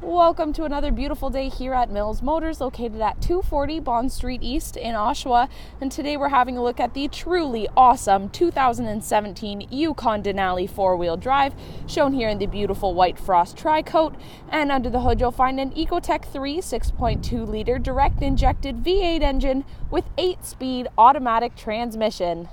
Welcome to another beautiful day here at Mills Motors, located at 240 Bond Street East in Oshawa. And today we're having a look at the truly awesome 2017 Yukon Denali 4-wheel drive, shown here in the beautiful white frost Tricoat. And under the hood you'll find an Ecotec 3 6.2-liter direct injected V8 engine with 8-speed automatic transmission.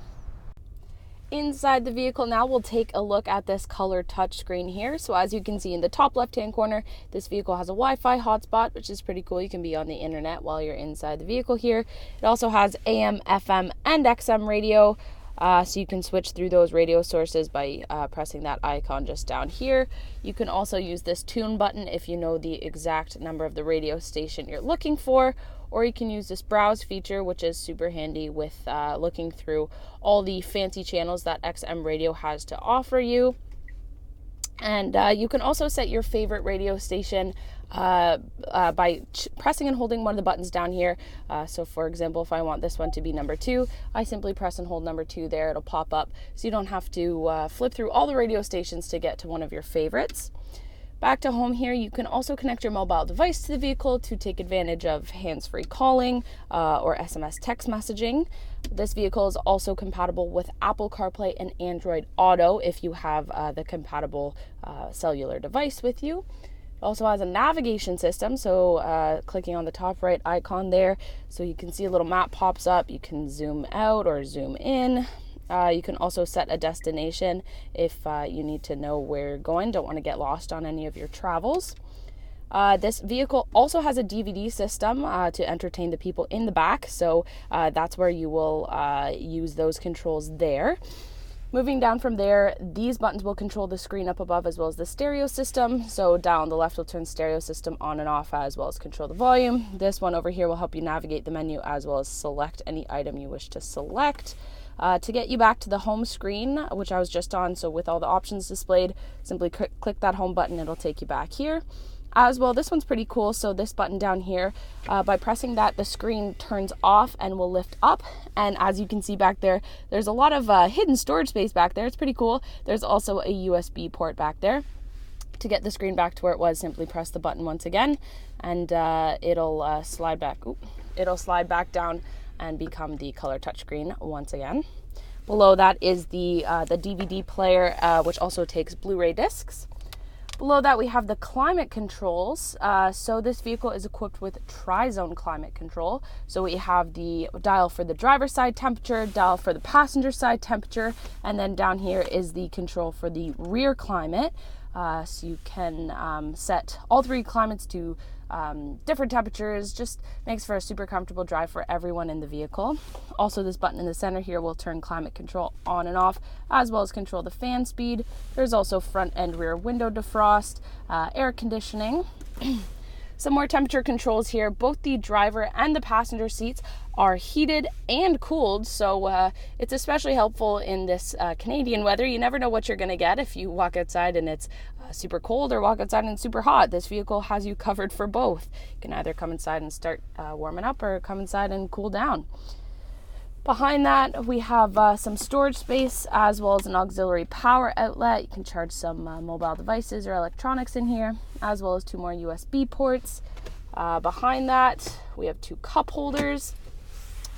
Inside the vehicle now, we'll take a look at this color touchscreen here. So as you can see in the top left-hand corner, this vehicle has a Wi-Fi hotspot, which is pretty cool. You can be on the internet while you're inside the vehicle here. It also has AM, FM, and XM radio. So you can switch through those radio sources by pressing that icon just down here. You can also use this tune button if you know the exact number of the radio station you're looking for, or you can use this browse feature, which is super handy with looking through all the fancy channels that XM radio has to offer you. And you can also set your favorite radio station by pressing and holding one of the buttons down here. So for example, if I want this one to be number 2, I simply press and hold number 2 there. It'll pop up, so you don't have to flip through all the radio stations to get to one of your favorites. Back to home here, you can also connect your mobile device to the vehicle to take advantage of hands-free calling or SMS text messaging. This vehicle is also compatible with Apple CarPlay and Android Auto if you have the compatible cellular device with you. It also has a navigation system, so clicking on the top right icon there, so you can see a little map pops up. You can zoom out or zoom in. You can also set a destination if you need to know where you're going, don't want to get lost on any of your travels. This vehicle also has a DVD system to entertain the people in the back, so that's where you will use those controls there. Moving down from there, these buttons will control the screen up above as well as the stereo system. So down the left will turn stereo system on and off as well as control the volume. This one over here will help you navigate the menu as well as select any item you wish to select. To get you back to the home screen, which I was just on, so with all the options displayed, simply click that home button, it'll take you back here. As well, this one's pretty cool. So this button down here, by pressing that, the screen turns off and will lift up. And as you can see back there, there's a lot of hidden storage space back there. It's pretty cool. There's also a USB port back there. To get the screen back to where it was, simply press the button once again, and it'll slide back. It'll slide back down and become the color touchscreen once again. Below that is the DVD player, which also takes Blu-ray discs. Below that we have the climate controls. So this vehicle is equipped with tri-zone climate control. So we have the dial for the driver's side temperature, dial for the passenger side temperature, and then down here is the control for the rear climate. So you can set all 3 climates to different temperatures. Just makes for a super comfortable drive for everyone in the vehicle. Also, this button in the center here will turn climate control on and off, as well as control the fan speed. There's also front and rear window defrost, air conditioning. Some more temperature controls here. Both the driver and the passenger seats are heated and cooled, so it's especially helpful in this Canadian weather. You never know what you're going to get if you walk outside and it's super cold, or walk outside and it's super hot. This vehicle has you covered for both. You can either come inside and start warming up, or come inside and cool down. Behind that, we have some storage space as well as an auxiliary power outlet. You can charge some mobile devices or electronics in here, as well as 2 more USB ports. Behind that, we have 2 cup holders.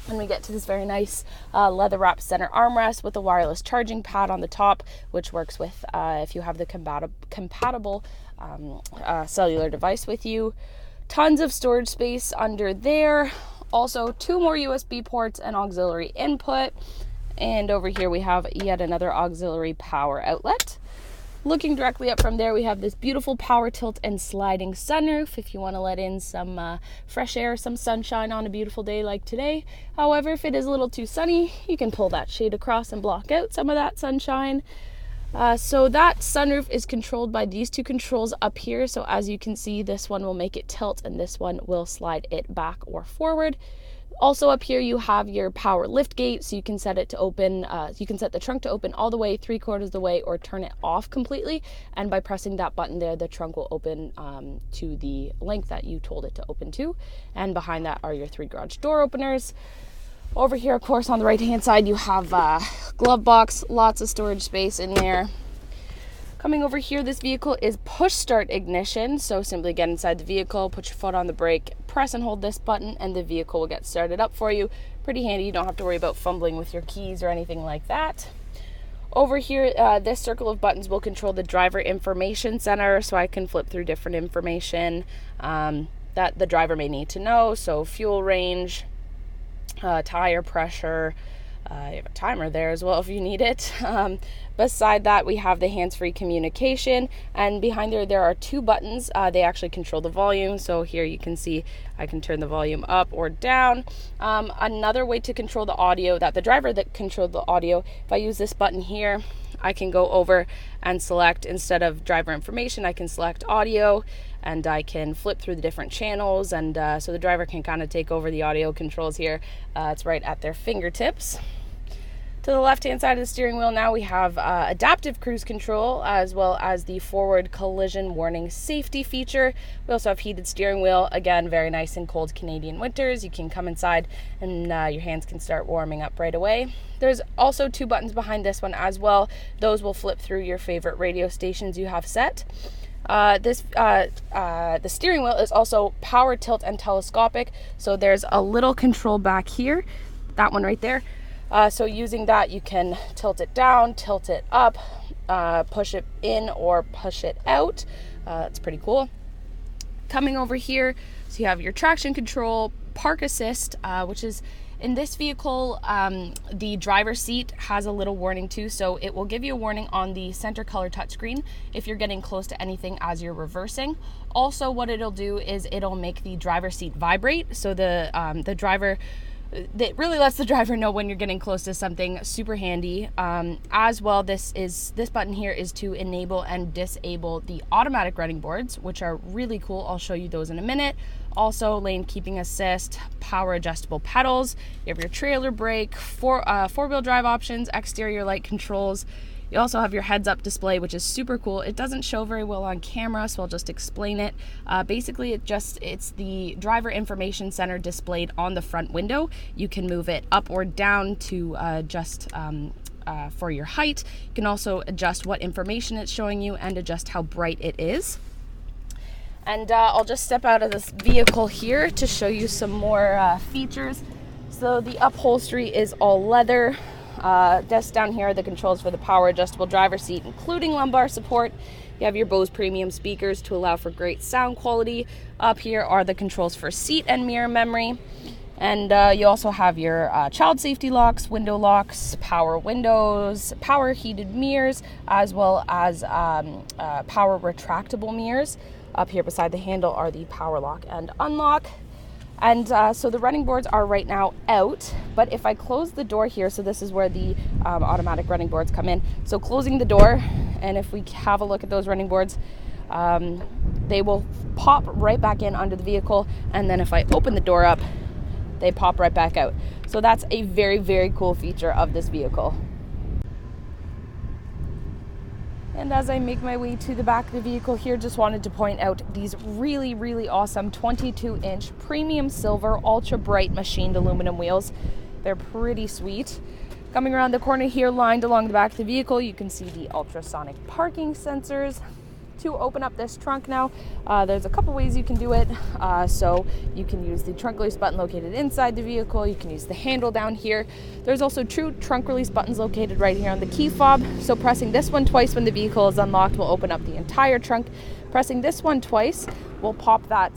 And we get to this very nice leather-wrapped center armrest with a wireless charging pad on the top, which works with if you have the compatible cellular device with you. Tons of storage space under there. Also 2 more USB ports and auxiliary input. And over here we have yet another auxiliary power outlet. Looking directly up from there, we have this beautiful power tilt and sliding sunroof if you want to let in some fresh air, some sunshine on a beautiful day like today. However, if it is a little too sunny, you can pull that shade across and block out some of that sunshine. So that sunroof is controlled by these 2 controls up here. So as you can see, this one will make it tilt and this one will slide it back or forward. Also up here you have your power liftgate, so you can set it to open, you can set the trunk to open all the way, 3/4 of the way, or turn it off completely. And by pressing that button there, the trunk will open to the length that you told it to open to. And behind that are your 3 garage door openers. Over here, of course, on the right hand side, you have glove box, lots of storage space in there. Coming over here, this vehicle is push start ignition. So simply get inside the vehicle, put your foot on the brake, press and hold this button, and the vehicle will get started up for you. Pretty handy. You don't have to worry about fumbling with your keys or anything like that. Over here, this circle of buttons will control the driver information center, so I can flip through different information that the driver may need to know. So fuel range, tire pressure, you have a timer there as well if you need it. Beside that, we have the hands-free communication, and behind there are two buttons. They actually control the volume. So here you can see I can turn the volume up or down. Another way to control the audio, that the driver that controlled the audio, if I use this button here, I can go over and select, instead of driver information, I can select audio, and I can flip through the different channels, and so the driver can kind of take over the audio controls here. It's right at their fingertips. To the left-hand side of the steering wheel now we have adaptive cruise control, as well as the forward collision warning safety feature. We also have heated steering wheel, again very nice in cold Canadian winters. You can come inside and your hands can start warming up right away. There's also two buttons behind this one as well. Those will flip through your favorite radio stations you have set. The steering wheel is also power, tilt, and telescopic. So there's a little control back here, that one right there. So using that, you can tilt it down, tilt it up, push it in or push it out. It's pretty cool. Coming over here, so you have your traction control, park assist, which is in this vehicle, the driver's seat has a little warning too. So it will give you a warning on the center color touchscreen if you're getting close to anything as you're reversing. Also, what it'll do is it'll make the driver's seat vibrate. So the driver, that really lets the driver know when you're getting close to something. Super handy. As well, this button here is to enable and disable the automatic running boards, which are really cool. I'll show you those in a minute. Also, lane keeping assist, power adjustable pedals. You have your trailer brake, four-wheel drive options, exterior light controls. You also have your heads-up display, which is super cool. It doesn't show very well on camera, so I'll just explain it. Basically, it's the driver information center displayed on the front window. You can move it up or down to adjust for your height. You can also adjust what information it's showing you and adjust how bright it is. And I'll just step out of this vehicle here to show you some more features. So the upholstery is all leather. Just down here are the controls for the power adjustable driver seat, including lumbar support. You have your Bose premium speakers to allow for great sound quality. Up here are the controls for seat and mirror memory. And you also have your child safety locks, window locks, power windows, power heated mirrors, as well as power retractable mirrors. Up here beside the handle are the power lock and unlock. And so the running boards are right now out, but if I close the door here, so this is where the automatic running boards come in. So closing the door, and if we have a look at those running boards, they will pop right back in under the vehicle. And then if I open the door up, they pop right back out. So that's a very, very cool feature of this vehicle. And as I make my way to the back of the vehicle here, just wanted to point out these really, really awesome 22-inch premium silver ultra bright machined aluminum wheels. They're pretty sweet. Coming around the corner here, lined along the back of the vehicle, you can see the ultrasonic parking sensors. To open up this trunk now, there's a couple ways you can do it. So you can use the trunk release button located inside the vehicle. You can use the handle down here. There's also two trunk release buttons located right here on the key fob. So pressing this one twice when the vehicle is unlocked will open up the entire trunk. Pressing this one twice will pop that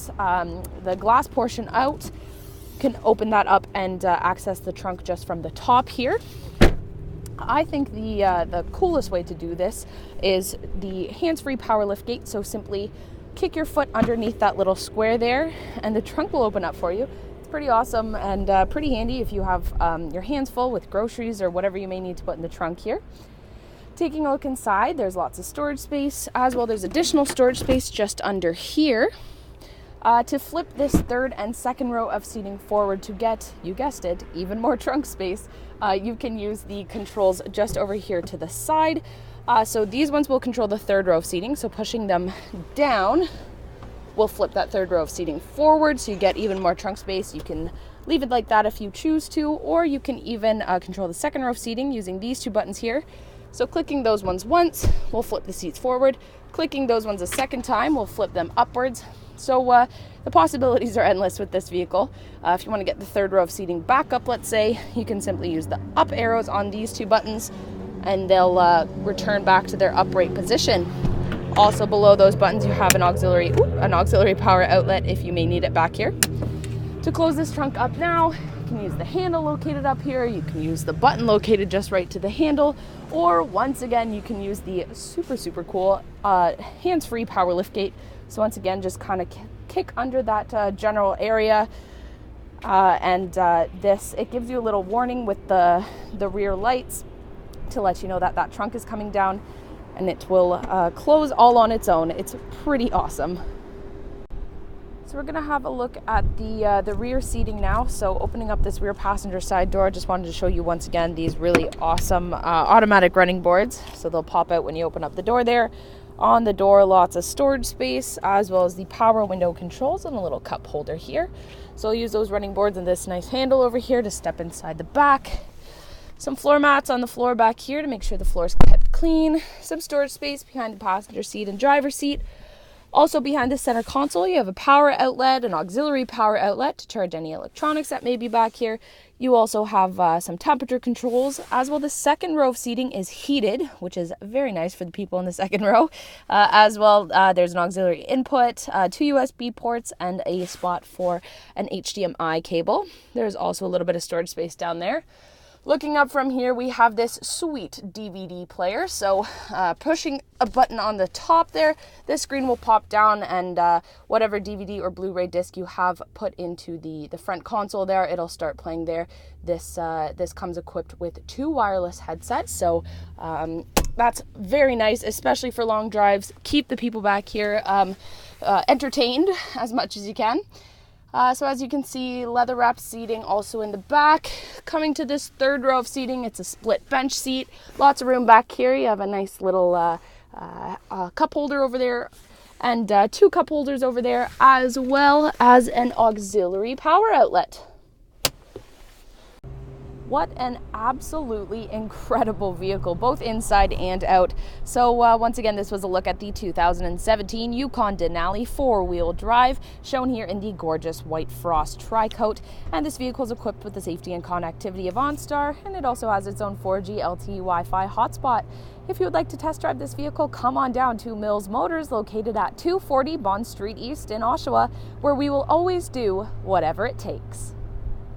the glass portion out. You can open that up and access the trunk just from the top here. I think the coolest way to do this is the hands-free power liftgate. So simply kick your foot underneath that little square there and the trunk will open up for you. It's pretty awesome and pretty handy if you have your hands full with groceries or whatever you may need to put in the trunk here. Taking a look inside, there's lots of storage space. As well, there's additional storage space just under here. To flip this third and second row of seating forward to get, you guessed it, even more trunk space, you can use the controls just over here to the side. So these ones will control the third row of seating. So pushing them down will flip that third row of seating forward, so you get even more trunk space. You can leave it like that if you choose to, or you can even control the second row of seating using these two buttons here. So clicking those ones once, we'll flip the seats forward. Clicking those ones a second time, we'll flip them upwards. So the possibilities are endless with this vehicle. If you want to get the third row of seating back up, let's say, you can simply use the up arrows on these two buttons and they'll return back to their upright position. Also below those buttons, you have an auxiliary power outlet if you may need it back here. To close this trunk up now, you can use the handle located up here. You can use the button located just right to the handle, or once again, you can use the super cool hands-free power liftgate. So once again, just kind of kick under that general area, and it gives you a little warning with the rear lights to let you know that that trunk is coming down, and it will close all on its own. It's pretty awesome. So we're gonna have a look at the rear seating now. So opening up this rear passenger side door, just wanted to show you once again these really awesome automatic running boards. So they'll pop out when you open up the door there. On the door, lots of storage space, as well as the power window controls and a little cup holder here. So I'll use those running boards and this nice handle over here to step inside the back. Some floor mats on the floor back here to make sure the floor is kept clean. Some storage space behind the passenger seat and driver's seat. Also behind the center console, you have a power outlet, an auxiliary power outlet to charge any electronics that may be back here. You also have some temperature controls, as well. The second row of seating is heated, which is very nice for the people in the second row. As well, there's an auxiliary input, 2 USB ports, and a spot for an HDMI cable. There's also a little bit of storage space down there. Looking up from here, we have this sweet DVD player. So pushing a button on the top there, this screen will pop down, and whatever DVD or Blu-ray disc you have put into the front console there, it'll start playing there. This comes equipped with 2 wireless headsets. So that's very nice, especially for long drives. Keep the people back here entertained as much as you can. So as you can see, leather wrapped seating also in the back. Coming to this third row of seating, it's a split bench seat. Lots of room back here. You have a nice little cup holder over there, and 2 cup holders over there, as well as an auxiliary power outlet. What an absolutely incredible vehicle, both inside and out. So once again, this was a look at the 2017 Yukon Denali 4-wheel drive, shown here in the gorgeous white frost Tricoat. And this vehicle is equipped with the safety and connectivity of OnStar, and it also has its own 4G LTE Wi-Fi hotspot. If you would like to test drive this vehicle, come on down to Mills Motors, located at 240 Bond Street East in Oshawa, where we will always do whatever it takes.